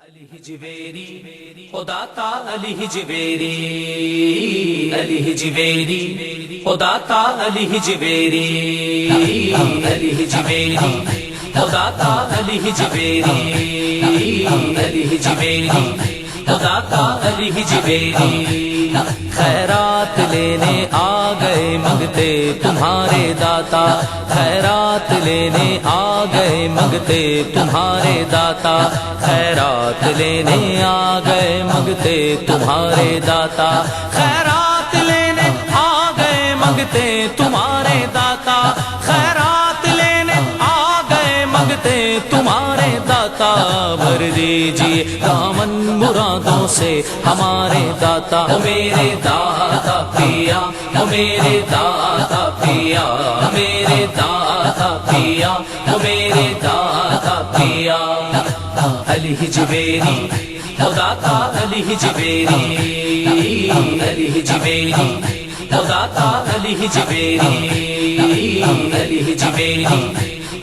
علی حجویری خدا تا علی حجویری علی حجویری خدا تا علی حجویری علی حجویری خدا تا علی حجویری علی حجویری خدا تا علی حجویری خیرات لینے آ گئے منگتے تمہارے داتا خیرات لینے آ گئے منگتے تمہارے داتا خیرات لینے آ گئے منگتے تمہارے داتا خیرات لینے آ گئے منگتے تمہارے داتا خیرات لینے آ گئے منگتے تمہارے داتا بھر دیجیے دامن مرادوں سے ہمارے داتا او میرے داتا پیا او میرے داتا پیا میرے داتا پیا او میرے داتا پیا علی حجویری خدا تا علی حجویری علی حجویری خدا تا علی حجویری علی حجویری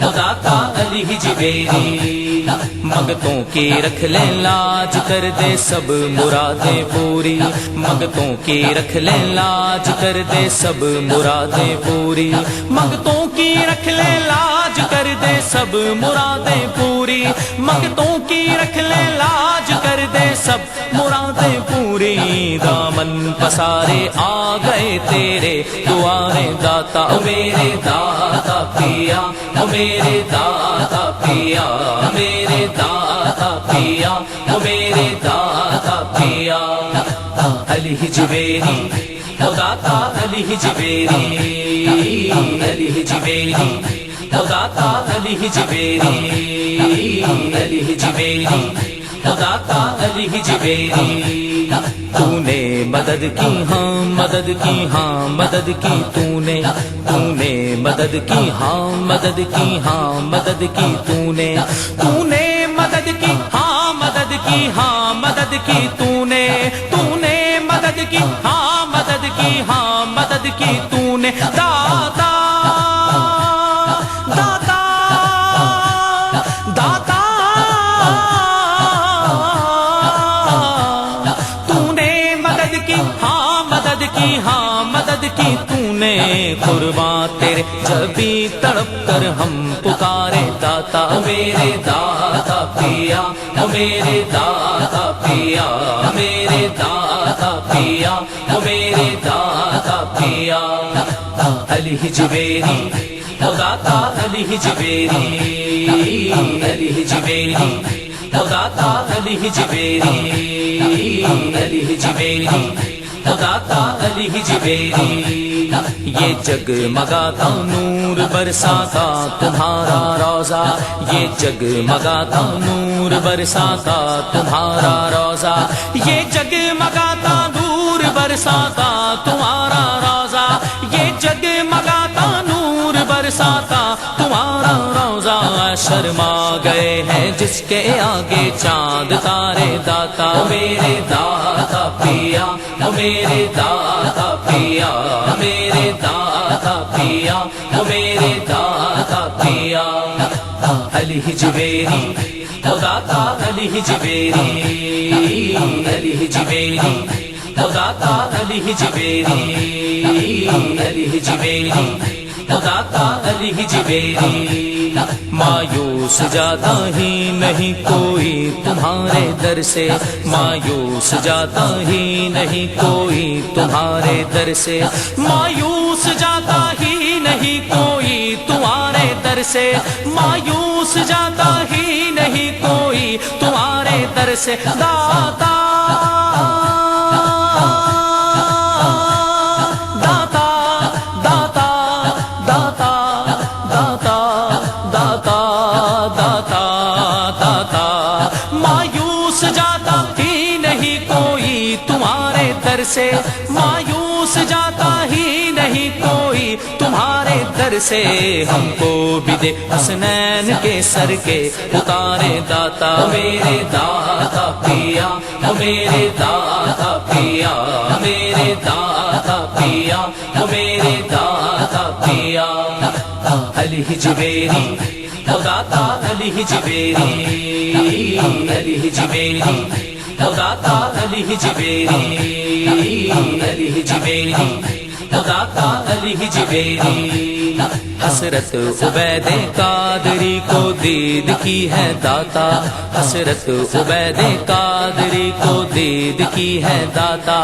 خدا تا علی حجویری منگتوں کی رکھ لیں لاج کر دے سب مرادیں پوری منگتوں کی رکھ لیں لاج کر دے سب مرادیں پوری منگتوں کی رکھ لیں لاج کر دے سب مرادیں پوری منگتوں کی رکھ لیں لاج کر دے سب مرادیں پوری دامن پسارے آ گئے تیرے دوارے داتا او میرے داتا پیا او میرے داتا پیا میرے داتا پیا او میرے داتا پیا علی حجویری خدا تا علی حجویری علی حجویری خدا تا علی حجویری علی حجویری خدا تا علی حجویری تو نے مدد کی ہاں مدد کی ہاں مدد کی تو نے مدد کی ہاں مدد کی ہاں مدد کی تو نے مدد کی ہاں مدد کی ہاں مدد کی تو نے مدد کی ہاں مدد کی ہاں مدد کی تو نے داتا داتا داتا ہاں مدد کی تو نے قرباں تیرے جب بھی تڑپ کر ہم پکارے داتا میرے داتا پیا او میرے داتا پیا میرے داتا پیا او میرے داتا پیا علی حجویری خدا تا علی حجویری علی حجویری خدا تا علی حجویری علی حجویری خدا تا علی حجویری یہ جگمگاتا نور برساتا تمہارا روضہ یہ جگمگاتا نور برساتا تمہارا روضہ یہ جگمگاتا نور برساتا تمہارا روضہ یہ جگمگاتا نور برساتا تمہارا روضہ شرما گئے ہیں جس کے آگے چاند تارے داتا میرے داتا پیا او میرے داتا پیا میرے داتا پیا او میرے داتا پیا علی حجویری خدا تا علی حجویری علی حجویری خدا تا علی حجویری علی حجویری خدا تا علی حجویری مایوس جاتا ہی نہیں کوئی تمہارے در سے مایوس جاتا ہی نہیں کوئی تمہارے در سے مایوس جاتا ہی نہیں کوئی تمہارے در سے مایوس جاتا ہی نہیں کوئی تمہارے در سے داتا مایوس جاتا ہی نہیں کوئی تمہارے در سے مایوس جاتا ہی نہیں کوئی تمہارے در سے ہم کو بھی دے حسنین کے سر کے اتارے داتا میرے داتا پیا او میرے داتا پیا میرے داتا پیا او میرے داتا پیا علی جبیری خدا تا علی جبیری علی جبیری خدا تا علی جبیری علی جبیری خدا تا علی جبیری حسرت عبید قادری کو دید کی ہے داتا حسرت عبید قادری کو دید کی ہے داتا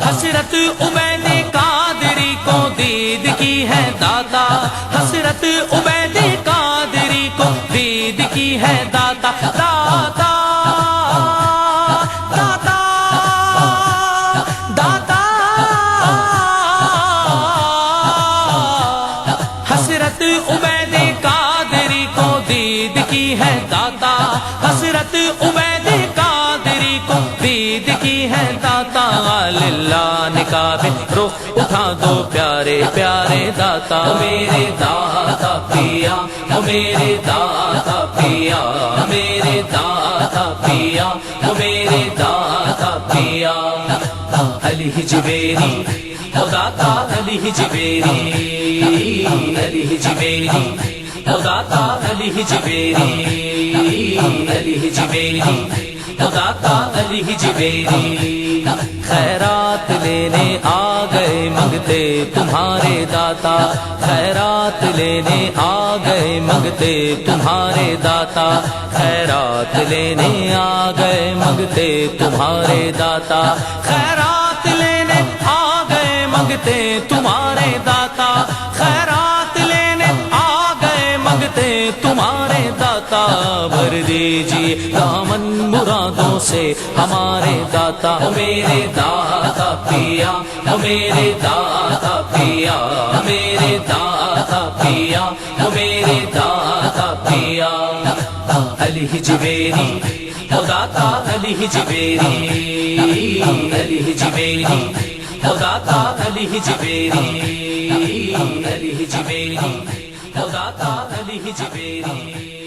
حسرت عبید قادری کو دید کی ہے داتا حسرت عبید قادری کو دید کی ہے داتا داتا داتا داتا حسرت عبید قادری کو دید کی ہے داتا حسرت عبید قادری کو دید کی ہے داتا للہ نکاب رخ اٹھا دو پیارے پیارے داتا میرے داتا پیا میرے داتا پیا میرے داتا پیا میرے داتا پیا علی جبیری خدا تا علی جبیری علی جبیری خدا تا علی جبیری علی جبیری خدا تا علی جبیری خیرات لینے آ گئے منگتے تمہارے داتا خیرات لینے آ گئے منگتے تمہارے داتا خیرات لینے آ گئے منگتے تمہارے داتا خیرات لینے آ گئے منگتے تمہارے داتا خیرات لینے آ گئے منگتے تمہارے داتا بھر دیجیے دامن مرادوں سے ہمارے داتا میرے داتا پیا میرے داتا پیا میرے داتا پیا میرے داتا پیا علی جبیری خدا تا علی جبیری علی جبیری خدا تا علی جبیری علی جبیری خدا تا علی جبیری